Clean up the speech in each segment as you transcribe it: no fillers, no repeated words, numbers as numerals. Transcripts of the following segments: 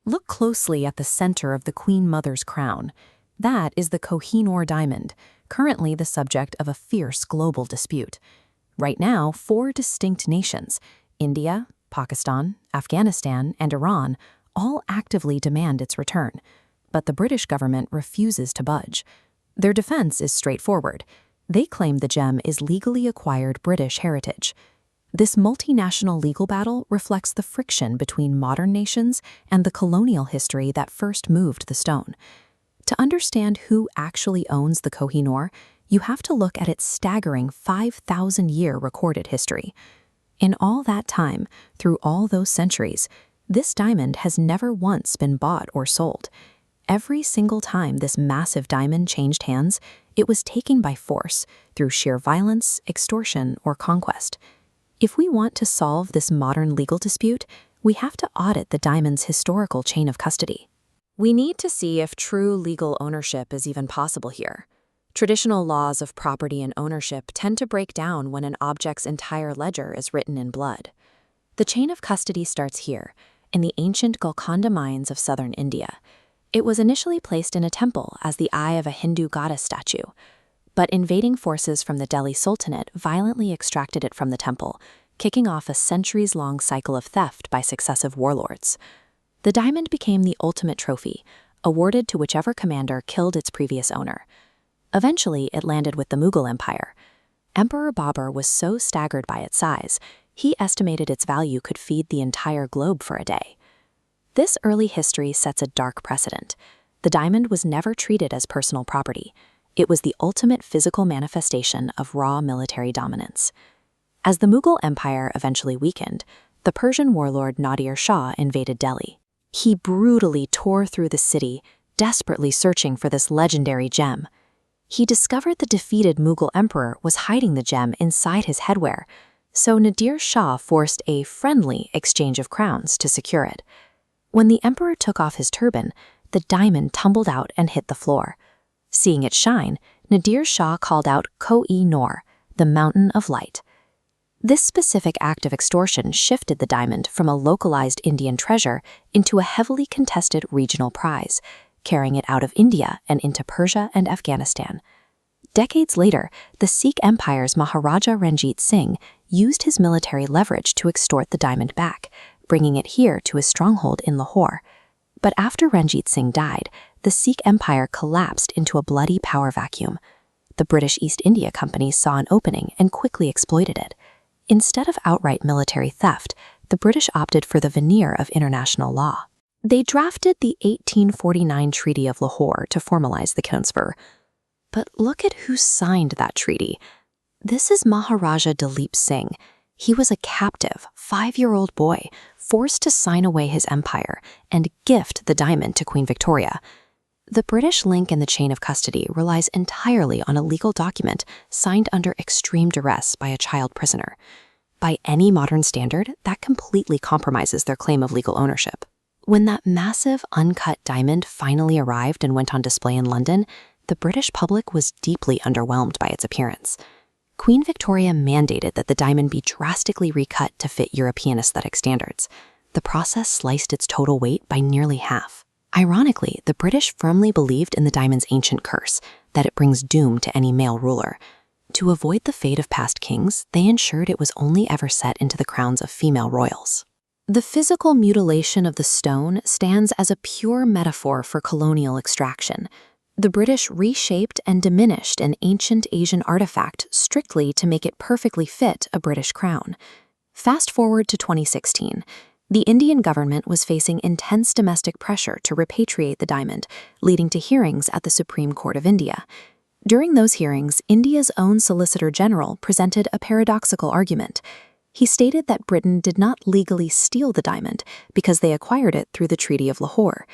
Look closely at the center of the Queen Mother's crown. That is the Kohinoor diamond, currently the subject of a fierce global dispute. Right now, 4 distinct nations, India, Pakistan, Afghanistan, and Iran, all actively demand its return. But the British government refuses to budge. Their defense is straightforward. They claim the gem is legally acquired British heritage. This multinational legal battle reflects the friction between modern nations and the colonial history that first moved the stone. To understand who actually owns the Kohinoor, you have to look at its staggering 5,000-year recorded history. In all that time, through all those centuries, this diamond has never once been bought or sold. Every single time this massive diamond changed hands, it was taken by force, through sheer violence, extortion, or conquest. If we want to solve this modern legal dispute, we have to audit the diamond's historical chain of custody. We need to see if true legal ownership is even possible here. Traditional laws of property and ownership tend to break down when an object's entire ledger is written in blood. The chain of custody starts here, in the ancient Golconda mines of southern India. It was initially placed in a temple as the eye of a Hindu goddess statue, but invading forces from the Delhi Sultanate violently extracted it from the temple, kicking off a centuries-long cycle of theft by successive warlords. The diamond became the ultimate trophy, awarded to whichever commander killed its previous owner. Eventually, it landed with the Mughal Empire. Emperor Babur was so staggered by its size, he estimated its value could feed the entire globe for a day. This early history sets a dark precedent. The diamond was never treated as personal property. It was the ultimate physical manifestation of raw military dominance. As the Mughal Empire eventually weakened, the Persian warlord Nadir Shah invaded Delhi. He brutally tore through the city, desperately searching for this legendary gem. He discovered the defeated Mughal emperor was hiding the gem inside his headwear, so Nadir Shah forced a friendly exchange of crowns to secure it. When the emperor took off his turban, the diamond tumbled out and hit the floor. Seeing it shine, Nadir Shah called out Kohinoor, the mountain of light. This specific act of extortion shifted the diamond from a localized Indian treasure into a heavily contested regional prize, carrying it out of India and into Persia and Afghanistan. Decades later, the Sikh Empire's Maharaja Ranjit Singh used his military leverage to extort the diamond back, bringing it here to his stronghold in Lahore. But after Ranjit Singh died, the Sikh Empire collapsed into a bloody power vacuum. The British East India Company saw an opening and quickly exploited it. Instead of outright military theft, the British opted for the veneer of international law. They drafted the 1849 Treaty of Lahore to formalize the transfer. But look at who signed that treaty. This is Maharaja Dalip Singh. He was a captive, 5-year-old boy, forced to sign away his empire and gift the diamond to Queen Victoria. The British link in the chain of custody relies entirely on a legal document signed under extreme duress by a child prisoner. By any modern standard, that completely compromises their claim of legal ownership. When that massive, uncut diamond finally arrived and went on display in London, the British public was deeply underwhelmed by its appearance. Queen Victoria mandated that the diamond be drastically recut to fit European aesthetic standards. The process sliced its total weight by nearly half. Ironically, the British firmly believed in the diamond's ancient curse, that it brings doom to any male ruler. To avoid the fate of past kings, they ensured it was only ever set into the crowns of female royals. The physical mutilation of the stone stands as a pure metaphor for colonial extraction. The British reshaped and diminished an ancient Asian artifact strictly to make it perfectly fit a British crown. Fast forward to 2016. The Indian government was facing intense domestic pressure to repatriate the diamond, leading to hearings at the Supreme Court of India. During those hearings, India's own Solicitor General presented a paradoxical argument. He stated that Britain did not legally steal the diamond because they acquired it through the Treaty of Lahore.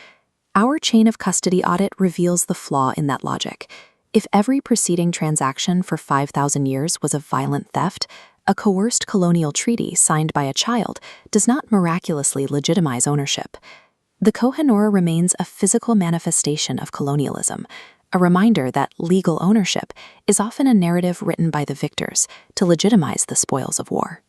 Our chain of custody audit reveals the flaw in that logic. If every preceding transaction for 5,000 years was a violent theft, a coerced colonial treaty signed by a child does not miraculously legitimize ownership. The Kohinoor remains a physical manifestation of colonialism, a reminder that legal ownership is often a narrative written by the victors to legitimize the spoils of war.